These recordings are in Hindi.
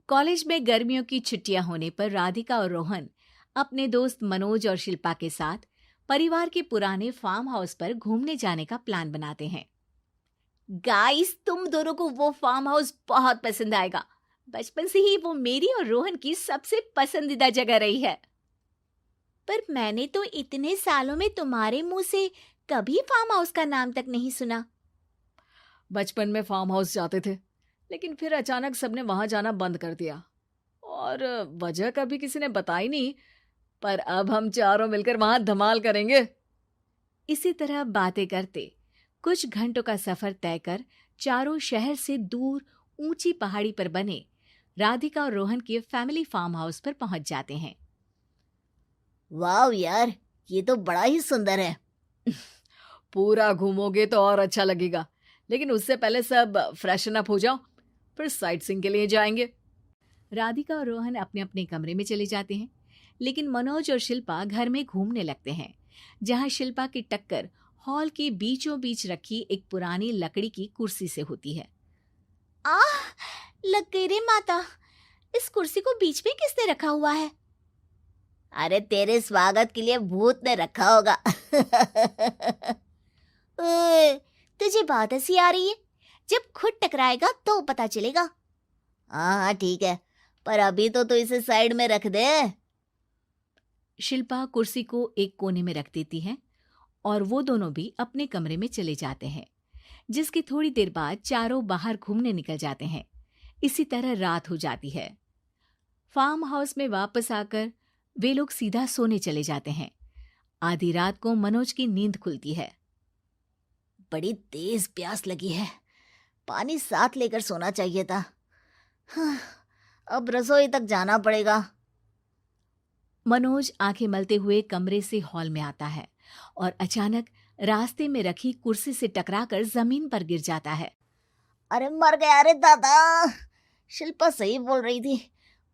कॉलेज में गर्मियों की छुट्टियां होने पर राधिका और रोहन अपने दोस्त मनोज और शिल्पा के साथ परिवार के पुराने फार्म हाउस पर घूमने जाने का प्लान बनाते हैं। गाइस, तुम दोनों को वो फार्म हाउस बहुत पसंद आएगा। बचपन से ही वो मेरी और रोहन की सबसे पसंदीदा जगह रही है। पर मैंने तो इतने सालों में तुम्हारे मुंह से कभी फार्म हाउस का नाम तक नहीं सुना। बचपन में फार्म हाउस जाते थे, लेकिन फिर अचानक सबने वहां जाना बंद कर दिया और वजह कभी किसी ने बताई नहीं। पर अब हम चारों मिलकर वहां धमाल करेंगे। इसी तरह बातें करते कुछ घंटों का सफर तय कर चारों शहर से दूर ऊंची पहाड़ी पर बने राधिका और रोहन के फैमिली फार्म हाउस पर पहुंच जाते हैं। वाह यार, ये तो बड़ा ही सुंदर है। पूरा घूमोगे तो और अच्छा लगेगा, लेकिन उससे पहले सब फ्रेशन अप हो जाओ, फिर साइट सीइंग के लिए जाएंगे। राधिका और रोहन अपने अपने कमरे में चले जाते हैं, लेकिन मनोज और शिल्पा घर में घूमने लगते हैं, जहां शिल्पा की टक्कर हॉल के बीचों बीच रखी एक पुरानी लकड़ी की कुर्सी से होती है। आह, लग गई रे माता, इस कुर्सी को बीच में किसने रखा हुआ है? अरे तेरे स्वागत के लिए भूत ने रखा होगा। ओए, तुझे बहुत हंसी आ रही है। जब खुद टकराएगा तो पता चलेगा। हाँ ठीक है, पर अभी तो तू इसे साइड में रख दे। शिल्पा कुर्सी को एक कोने में रख देती है और वो दोनों भी अपने कमरे में चले जाते हैं, जिसकी थोड़ी देर बाद चारों बाहर घूमने निकल जाते हैं। इसी तरह रात हो जाती है। फार्म हाउस में वापस आकर वे लोग सीधा सोने चले जाते हैं। आधी रात को मनोज की नींद खुलती है। बड़ी तेज प्यास लगी है, पानी साथ लेकर सोना चाहिए था। हाँ, अब रसोई तक जाना पड़ेगा। मनोज आंखें मलते हुए कमरे से हॉल में आता है और अचानक रास्ते में रखी कुर्सी से टकराकर जमीन पर गिर जाता है। अरे मर गया रे दादा। शिल्पा सही बोल रही थी,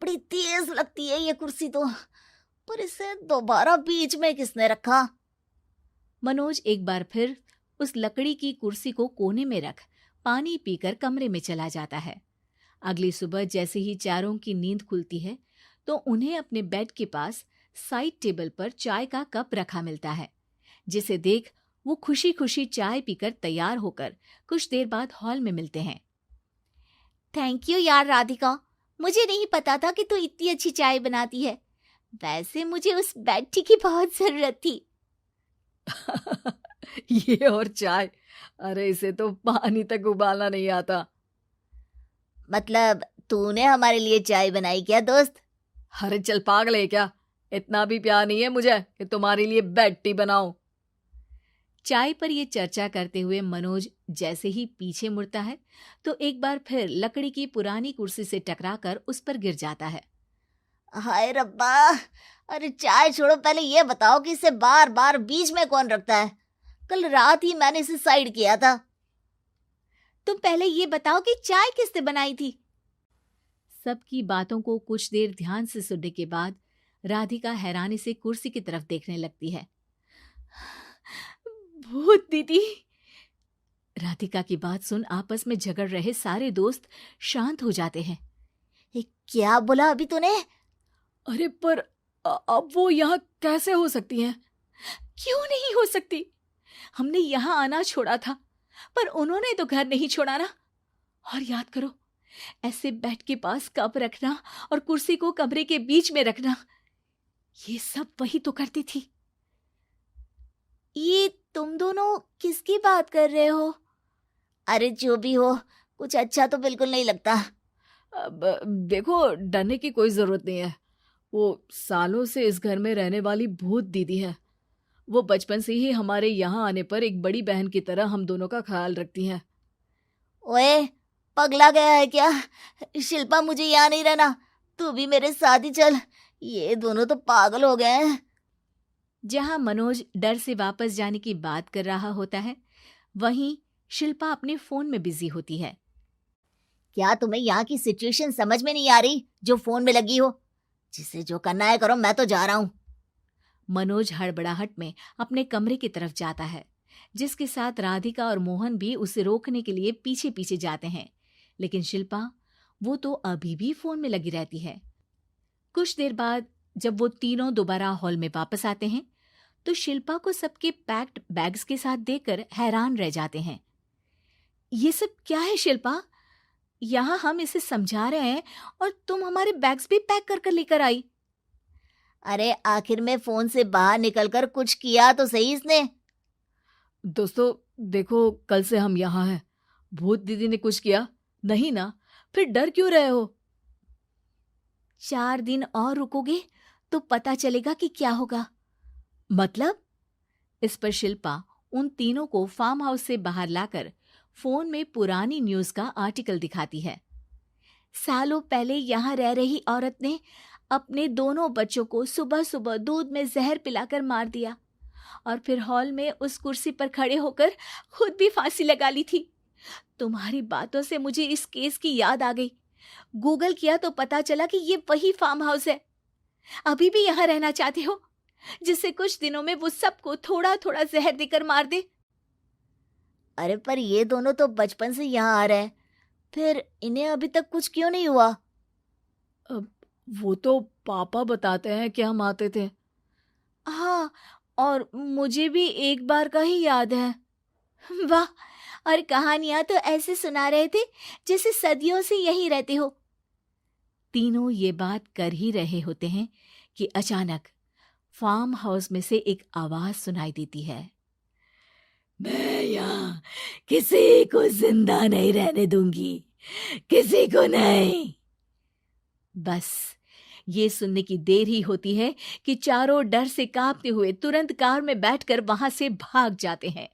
बड़ी तेज लगती है ये कुर्सी तो, पर इसे दोबारा बीच में किसने रखा? मनोज एक बार फिर उस लकड़ी की कुर्सी को कोने में रख पानी पीकर कमरे में चला जाता है। अगली सुबह जैसे ही चारों की नींद खुलती है तो उन्हें अपने बेड के पास साइड टेबल पर चाय का कप रखा मिलता है, जिसे देख वो खुशी खुशी चाय पीकर तैयार होकर कुछ देर बाद हॉल में मिलते हैं। थैंक यू यार राधिका, मुझे नहीं पता था कि तू इतनी अच्छी चाय बनाती है। वैसे मुझे उस बेड टी की बहुत जरूरत थी। ये और चाय, अरे इसे तो पानी तक उबालना नहीं आता। मतलब तूने हमारे लिए चाय बनाई क्या दोस्त? अरे चल पागल है क्या, इतना भी प्यार नहीं है मुझे कि तुम्हारे लिए बेड टी बनाऊं। चाय पर ये चर्चा करते हुए मनोज जैसे ही पीछे मुड़ता है तो एक बार फिर लकड़ी की पुरानी कुर्सी से टकराकर उस पर गिर जाता है। हाय रब्बा, अरे चाय छोड़ो, पहले ये बताओ कि इसे बार बार बीच में कौन रखता है? कल रात ही मैंने इसे साइड किया था। तुम पहले ये बताओ कि चाय किसने बनाई थी? सबकी बातों को कुछ देर ध्यान से सुनने के बाद राधिका हैरानी से कुर्सी की तरफ देखने लगती है। भूत दीदी। राधिका की बात सुन आपस में झगड़ रहे सारे दोस्त शांत हो जाते हैं। क्या बोला अभी तूने? अरे पर अब वो यहाँ कैसे हो सकती हैं? क्यों नहीं हो सकती? हमने यहाँ आना छोड़ा था, पर उन्होंने तो घर नहीं छोड़ा ना। और याद करो, ऐसे बेड के पास कप रखना और कुर्सी को कमरे के बीच में रखना, ये सब वही तो करती थी। ये तुम दोनों किसकी बात कर रहे हो? अरे जो भी हो, कुछ अच्छा तो बिल्कुल नहीं लगता। अब देखो, डरने की कोई जरूरत नहीं है। वो सालों से इस घर में रहने वाली भूत दीदी है। वो बचपन से ही हमारे यहाँ आने पर एक बड़ी बहन की तरह हम दोनों का ख्याल रखती हैं। ओए, पगला गया है क्या? शिल्पा, मुझे यहाँ नहीं रहना, तू भी मेरे साथ ही चल। ये दोनों तो पागल हो गए हैं। जहां मनोज डर से वापस जाने की बात कर रहा होता है, वहीं शिल्पा अपने फोन में बिजी होती है। क्या तुम्हें यहाँ की सिचुएशन समझ में नहीं आ रही जो फोन में लगी हो? जिसे जो करना है करो, मैं तो जा रहा हूँ। मनोज हड़बड़ाहट में अपने कमरे की तरफ जाता है, जिसके साथ राधिका और मोहन भी उसे रोकने के लिए पीछे पीछे जाते हैं, लेकिन शिल्पा वो तो अभी भी फोन में लगी रहती है। कुछ देर बाद जब वो तीनों दोबारा हॉल में वापस आते हैं तो शिल्पा को सबके पैक्ड बैग्स के साथ देखकर हैरान रह जाते हैं। ये सब क्या है शिल्पा? यहाँ हम इसे समझा रहे हैं और तुम हमारे बैग्स भी पैक कर कर लेकर आई। अरे आखिर में फोन से बाहर निकलकर कुछ किया तो सही इसने। दोस्तों देखो, कल से हम यहाँ हैं। भूत दीदी ने कुछ किया नहीं ना? फिर डर क्यों रहे हो? 4 दिन और रुकोगे तो पता चलेगा कि क्या होगा। मतलब? इस पर शिल्पा उन तीनों को फार्म हाउस से बाहर लाकर फोन में पुरानी न्यूज का आर्टिकल दिखाती है। सालों पहले यहाँ रह रही औरत ने अपने दोनों बच्चों को सुबह सुबह दूध में जहर पिलाकर मार दिया और फिर हॉल में उस कुर्सी पर खड़े होकर खुद भी फांसी लगा ली थी। तुम्हारी बातों से मुझे इस केस की याद आ गई। गूगल किया तो पता चला कि ये वही फार्म हाउस है। अभी भी यहाँ रहना चाहते हो जिससे कुछ दिनों में वो सबको थोड़ा थोड़ा जहर देकर मार दे? अरे पर ये दोनों तो बचपन से यहाँ आ रहे हैं, फिर इन्हें अभी तक कुछ क्यों नहीं हुआ? वो तो पापा बताते हैं कि हम आते थे। हाँ, और मुझे भी एक बार का ही याद है। वाह, और कहानियां तो ऐसे सुना रहे थे जैसे सदियों से यहीं रहते हो। तीनों ये बात कर ही रहे होते हैं कि अचानक फार्म हाउस में से एक आवाज सुनाई देती है। मैं यहाँ किसी को जिंदा नहीं रहने दूंगी, किसी को नहीं। बस ये सुनने की देर ही होती है कि चारों डर से कांपते हुए तुरंत कार में बैठकर वहां से भाग जाते हैं।